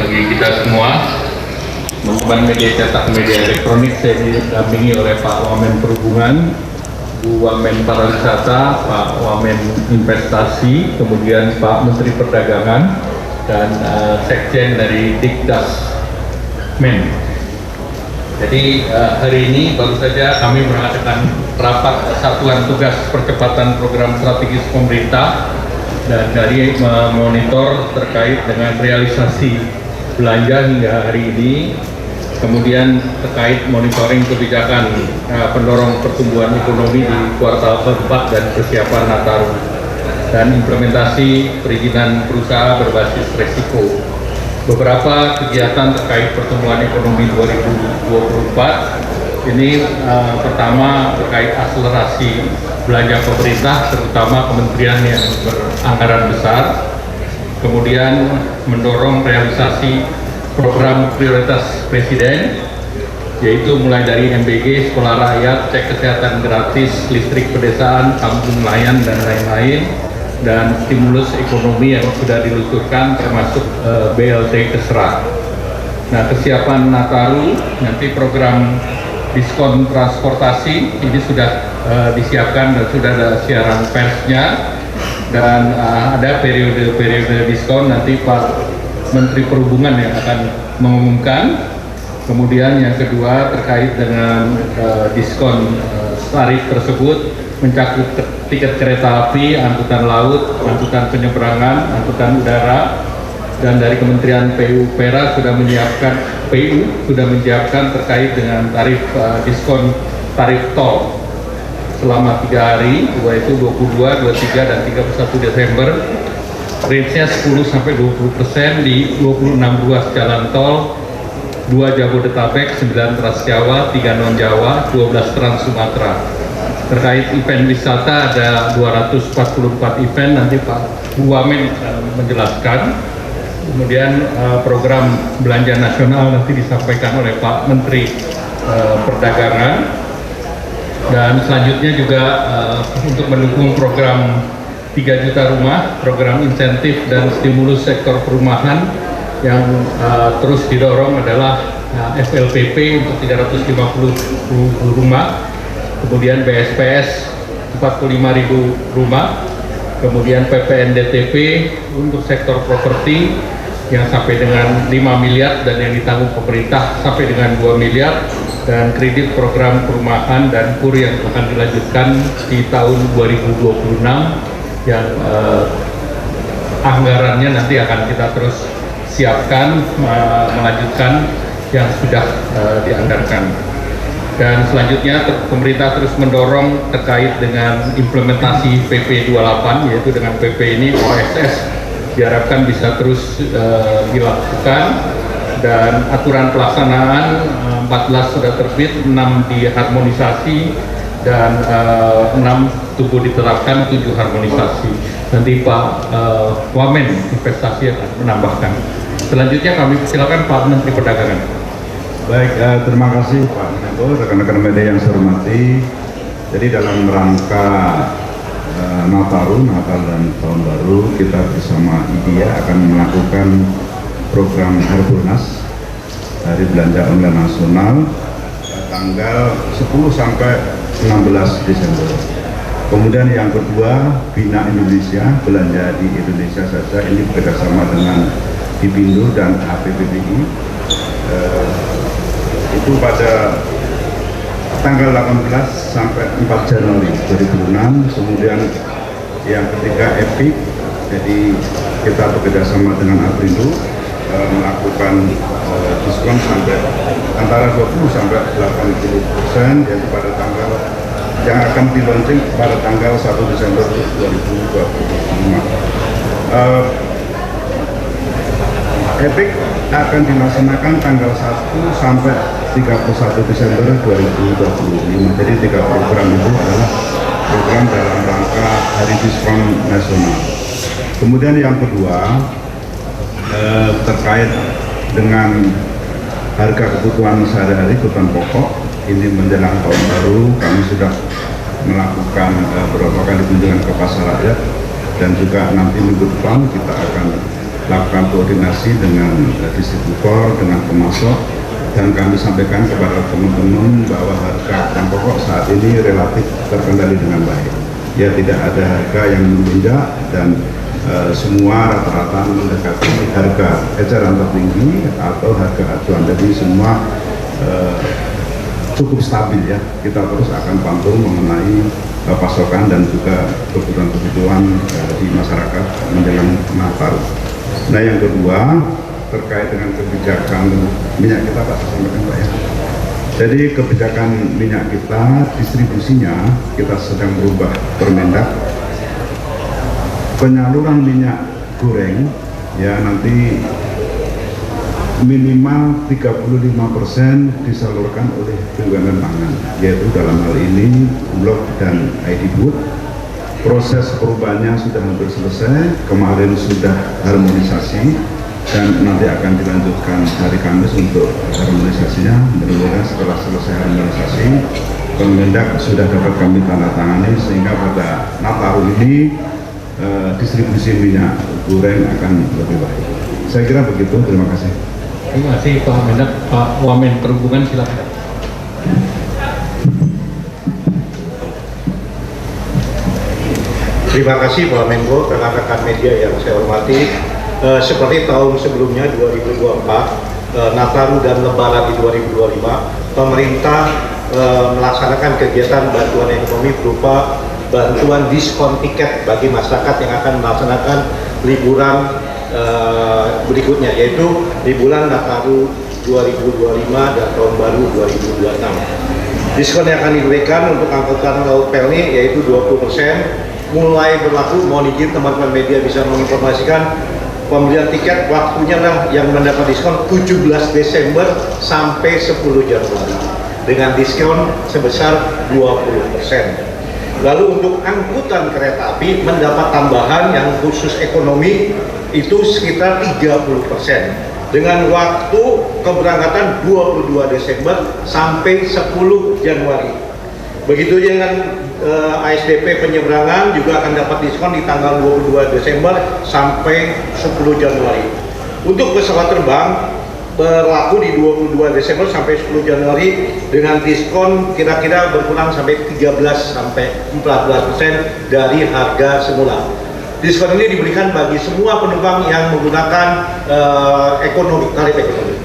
bagi kita semua. Teman-teman media cetak, media elektronik, saya didampingi oleh Pak Wamen Perhubungan, Bu Wamen Pariwisata, Pak Wamen Investasi, kemudian Pak Menteri Perdagangan, dan Sekjen dari Dikdas Men. Jadi hari ini baru saja kami mengadakan rapat satuan tugas percepatan program strategis pemerintah dan dari memonitor terkait dengan realisasi belanja hingga hari ini, kemudian terkait monitoring kebijakan pendorong pertumbuhan ekonomi di kuartal keempat dan persiapan Nataru, dan implementasi perizinan berusaha berbasis resiko. Beberapa kegiatan terkait pertumbuhan ekonomi 2024 ini pertama terkait akselerasi belanja pemerintah, terutama kementerian yang beranggaran besar, kemudian mendorong realisasi program prioritas Presiden, yaitu mulai dari MBG, sekolah rakyat, cek kesehatan gratis, listrik pedesaan, kampung nelayan, dan lain-lain, dan stimulus ekonomi yang sudah diluncurkan termasuk BLT Kesra. Nah, kesiapan Nataru, nanti program diskon transportasi ini sudah disiapkan dan sudah ada siaran persnya, dan ada periode-periode diskon nanti Pak Menteri Perhubungan yang akan mengumumkan. Kemudian yang kedua terkait dengan diskon tarif tersebut mencakup tiket kereta api, angkutan laut, angkutan penyeberangan, angkutan udara, dan dari Kementerian PUPera sudah menyiapkan terkait dengan tarif diskon tarif tol selama 3 hari, yaitu 22, 23, dan 31 Desember. Range-nya 10-20% di 26 ruas jalan tol, 2 Jabodetabek, 9 Trans Jawa, 3 Non Jawa, 12 Trans Sumatera. Terkait event wisata ada 244 event, nanti Pak Bu Wamen menjelaskan. Kemudian program belanja nasional nanti disampaikan oleh Pak Menteri Perdagangan. Dan selanjutnya juga untuk mendukung program 3 juta rumah, program insentif dan stimulus sektor perumahan yang terus didorong adalah FLPP untuk 350 rumah, kemudian BSPS 45.000 rumah, kemudian PPNDTP untuk sektor properti yang sampai dengan 5 miliar dan yang ditanggung pemerintah sampai dengan 2 miliar, dan kredit program perumahan dan KUR yang akan dilanjutkan di tahun 2026 yang anggarannya nanti akan kita terus siapkan melanjutkan yang sudah dianggarkan. Dan selanjutnya pemerintah terus mendorong terkait dengan implementasi PP 28, yaitu dengan PP ini OSS diharapkan bisa terus dilakukan, dan aturan pelaksanaan 14 sudah terbit, 6 diharmonisasi, dan 6 tunggu diterapkan, 7 harmonisasi. Nanti Pak Wamen Investasi akan menambahkan. Selanjutnya kami silakan Pak Menteri Perdagangan. Baik, terima kasih Pak Menko, rekan-rekan media yang saya hormati. Jadi dalam rangka Natal dan Tahun Baru, kita bersama IDIA akan melakukan program Harbolnas Hari Belanja Online Nasional tanggal 10 sampai 16 Desember. Kemudian yang kedua, Bina Indonesia, belanja di Indonesia saja, ini bekerjasama dengan Hipindo dan APBPI. Itu pada tanggal 18 sampai 4 Januari 2006. Kemudian yang ketiga, EPIC, jadi kita bekerjasama dengan Aprindo melakukan diskon sampai antara 20 sampai 80%, yaitu pada tanggal yang akan di-launching pada tanggal 1 Desember 2025. EPIC akan dilaksanakan tanggal 1 sampai 31 Desember 2025. Jadi 3 program itu adalah program dalam rangka Hari Diskon Nasional. Kemudian yang kedua, terkait dengan harga kebutuhan sehari-hari, kebutuhan pokok, ini menjelang tahun baru kami sudah melakukan beberapa kali kunjungan ke pasar rakyat, dan juga nanti minggu depan kita akan lakukan koordinasi dengan distributor, dengan pemasok, dan kami sampaikan kepada teman-teman bahwa harga bahan pokok saat ini relatif terkendali dengan baik. Ya, tidak ada harga yang melonjak dan semua rata-rata mendekati harga eceran tertinggi atau harga acuan. Jadi semua cukup stabil ya. Kita terus akan pantau mengenai pasokan dan juga kebutuhan-kebutuhan di masyarakat menjelang Nataru. Nah, yang kedua terkait dengan kebijakan minyak kita, Pak, saya sampaikan Pak ya. Jadi kebijakan minyak kita, distribusinya kita sedang berubah Permendak. Penyaluran minyak goreng ya nanti minimal 35% disalurkan oleh BUMN pangan, yaitu dalam hal ini Bulog dan ID Food. Proses perubahannya sudah hampir selesai, kemarin sudah harmonisasi dan nanti akan dilanjutkan hari Kamis untuk harmonisasinya. Mudah-mudahan setelah selesai harmonisasi, Permendak sudah dapat kami tanda tangani sehingga pada Nataru ini distribusi minyak goreng akan lebih baik. Saya kira begitu, terima kasih. Terima kasih Pak Mendak. Pak Wamen Perhubungan silakan. Terima kasih Pak Menko, rekan-rekan media yang saya hormati. Seperti tahun sebelumnya 2024, Nataru dan Lebaran di 2025, pemerintah melaksanakan kegiatan bantuan ekonomi berupa bantuan diskon tiket bagi masyarakat yang akan melaksanakan liburan berikutnya, yaitu liburan Nataru 2025 dan Tahun Baru 2026. Diskon yang akan diberikan untuk angkutan laut Pelni yaitu 20%. Mulai berlaku, mohon izin teman-teman media bisa menginformasikan pembelian tiket waktunya lah yang mendapat diskon 17 Desember sampai 10 Januari dengan diskon sebesar 20%. Lalu untuk angkutan kereta api mendapat tambahan yang khusus ekonomi itu sekitar 30% dengan waktu keberangkatan 22 Desember sampai 10 Januari. Begitu dengan ASDP penyeberangan juga akan dapat diskon di tanggal 22 Desember sampai 10 Januari. Untuk pesawat terbang berlaku di 22 Desember sampai 10 Januari dengan diskon kira-kira berkurang sampai 13 sampai 14% dari harga semula. Diskon ini diberikan bagi semua penumpang yang menggunakan tarif ekonomi.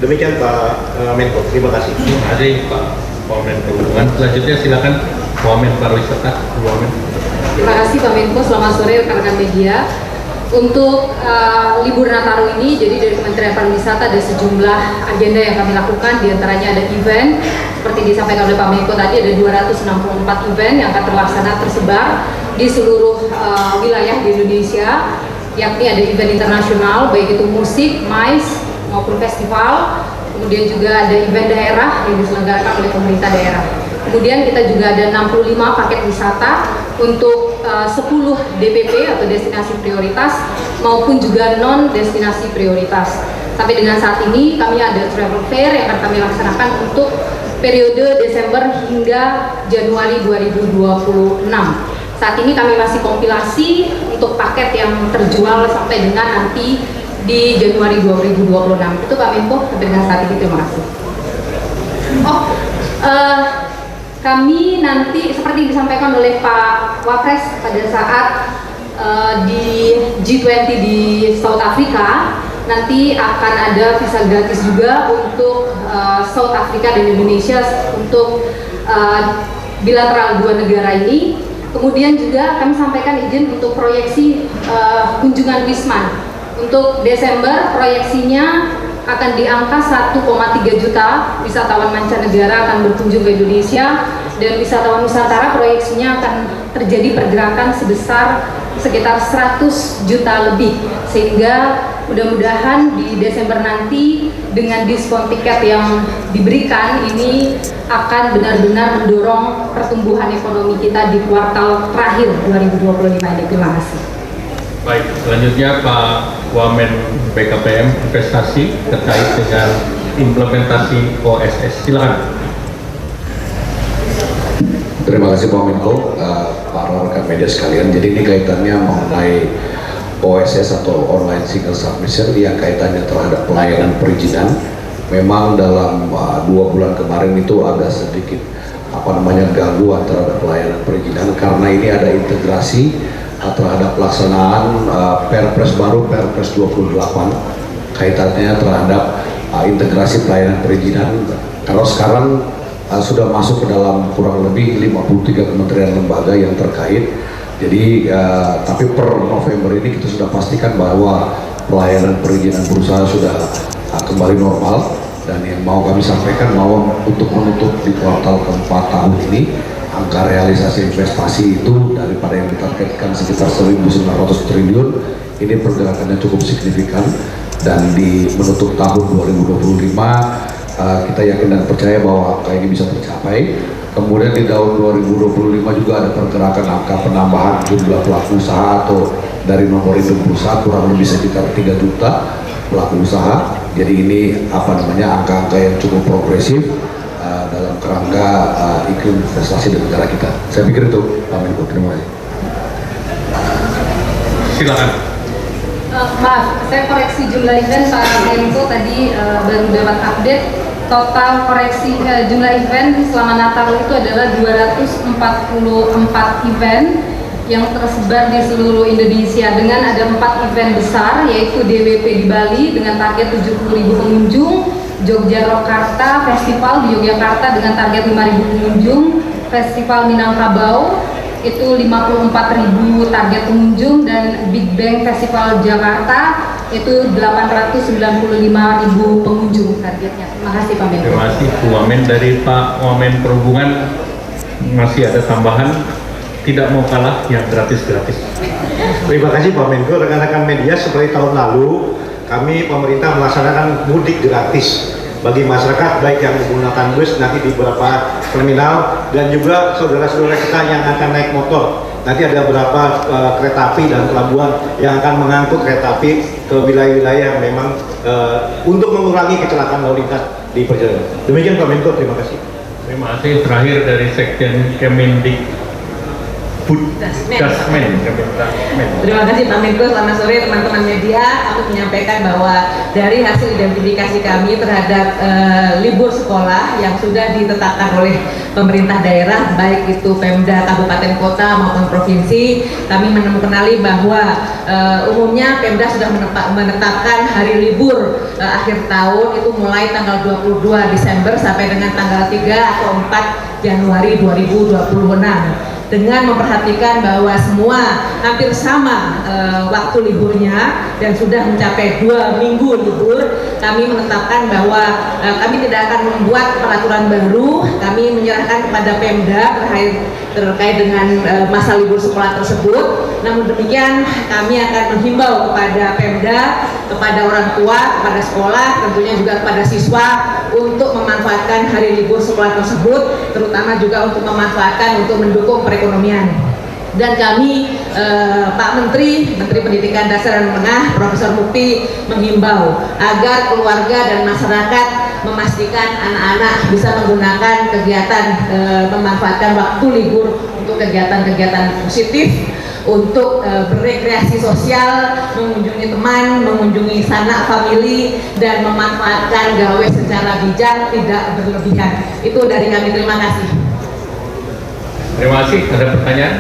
Demikian Pak Menko, terima kasih. Terima kasih Pak Wamen Perhubungan. Selanjutnya silakan Wamen Pariwisata. Wamen. Terima kasih Pak Menko, selamat sore rekan-rekan media. Untuk libur Nataru ini, jadi dari Kementerian Pariwisata ada sejumlah agenda yang kami lakukan, diantaranya ada event, seperti disampaikan oleh Pak Menko tadi ada 264 event yang akan tersebar di seluruh wilayah di Indonesia, yakni ada event internasional, baik itu musik, MICE, maupun festival, kemudian juga ada event daerah yang diselenggarakan oleh pemerintah daerah. Kemudian kita juga ada 65 paket wisata untuk 10 DPP atau destinasi prioritas maupun juga non-destinasi prioritas. Sampai dengan saat ini kami ada travel fair yang akan kami laksanakan untuk periode Desember hingga Januari 2026. Saat ini kami masih kompilasi untuk paket yang terjual sampai dengan nanti di Januari 2026. Itu Pak Menko sampai dengan saat ini, terima kasih. Kami nanti seperti disampaikan oleh Pak Wapres pada saat di G20 di South Africa, nanti akan ada visa gratis juga untuk South Africa dan Indonesia untuk bilateral dua negara ini. Kemudian juga kami sampaikan izin untuk proyeksi kunjungan Wisman. Untuk Desember proyeksinya akan di angka 1,3 juta wisatawan mancanegara akan berkunjung ke Indonesia, dan wisatawan Nusantara proyeksinya akan terjadi pergerakan sebesar sekitar 100 juta lebih, sehingga mudah-mudahan di Desember nanti dengan diskon tiket yang diberikan ini akan benar-benar mendorong pertumbuhan ekonomi kita di kuartal terakhir 2025 ini. Terima kasih. Baik, selanjutnya Pak Wamen BKPM Investasi terkait dengan implementasi OSS. Silakan. Terima kasih Pak Menko, para rekan media sekalian. Jadi ini kaitannya mengenai OSS atau online single submission yang kaitannya terhadap pelayanan perizinan. Memang dalam 2 bulan kemarin itu agak sedikit gangguan terhadap pelayanan perizinan karena ini ada integrasi terhadap pelaksanaan Perpres baru, Perpres 28 kaitannya terhadap integrasi pelayanan perizinan. Kalau sekarang sudah masuk ke dalam kurang lebih 53 kementerian lembaga yang terkait. Jadi tapi per November ini kita sudah pastikan bahwa pelayanan perizinan berusaha sudah kembali normal, dan yang mau kami sampaikan bahwa untuk menutup di kuartal keempat tahun ini angka realisasi investasi itu daripada yang ditargetkan sekitar 1.900 triliun ini pergerakannya cukup signifikan, dan di menutup tahun 2025 kita yakin dan percaya bahwa angka ini bisa tercapai. Kemudian di tahun 2025 juga ada pergerakan angka penambahan jumlah pelaku usaha atau dari nomor induk berusaha kurang lebih sekitar 3 juta pelaku usaha. Jadi ini angka-angka yang cukup progresif dalam kerangka iklim investasi di negara kita. Saya pikir itu, Pak Menko. Terima kasih. Silakan. Maaf, saya koreksi jumlah event Pak Menko tadi baru dapat update. Total koreksi jumlah event selama Natal itu adalah 244 event yang tersebar di seluruh Indonesia dengan ada 4 event besar, yaitu DWP di Bali dengan target 70.000 pengunjung, Yogyakarta Festival di Yogyakarta dengan target 5.000 pengunjung, Festival Minangkabau itu 54.000 target pengunjung, dan Big Bang Festival Jakarta itu 895.000 pengunjung targetnya. Terima kasih Pak Menko. Terima kasih Bu Wamen. Dari Pak Wamen Perhubungan masih ada tambahan, tidak mau kalah yang gratis-gratis. Terima kasih Pak Menko. Rekan-rekan media, seperti tahun lalu kami pemerintah melaksanakan mudik gratis bagi masyarakat baik yang menggunakan bus nanti di beberapa terminal, dan juga saudara-saudara kita yang akan naik motor. Nanti ada beberapa kereta api dan pelabuhan yang akan mengangkut kereta api ke wilayah-wilayah yang memang untuk mengurangi kecelakaan lalu lintas di perjalanan. Demikian Pak Menko, terima kasih. Terima kasih. Terakhir dari Sekjen Kemendikbud Dasmen. Terima kasih Pak Menko. Selamat sore teman-teman media. Aku menyampaikan bahwa dari hasil identifikasi kami terhadap libur sekolah yang sudah ditetapkan oleh pemerintah daerah, baik itu Pemda kabupaten kota maupun provinsi, kami menemukan bahwa umumnya Pemda sudah menetapkan hari libur akhir tahun itu mulai tanggal 22 Desember sampai dengan tanggal 3 atau 4 Januari 2026. Dengan memperhatikan bahwa semua hampir sama waktu liburnya dan sudah mencapai 2 minggu libur, kami menetapkan bahwa kami tidak akan membuat peraturan baru. Kami menyerahkan kepada Pemda terkait dengan masa libur sekolah tersebut. Namun demikian, kami akan menghimbau kepada Pemda, kepada orang tua, kepada sekolah, tentunya juga kepada siswa untuk memanfaatkan hari libur sekolah tersebut, terutama juga untuk memanfaatkan untuk mendukung perekonomian. Dan kami Pak Menteri Pendidikan Dasar dan Menengah Profesor Mukti menghimbau agar keluarga dan masyarakat memastikan anak-anak bisa menggunakan kegiatan memanfaatkan waktu libur untuk kegiatan-kegiatan positif, untuk berrekreasi sosial, mengunjungi teman, mengunjungi sanak famili, dan memanfaatkan gawe secara bijak, tidak berlebihan. Itu dari kami, terima kasih. Terima kasih. Ada pertanyaan?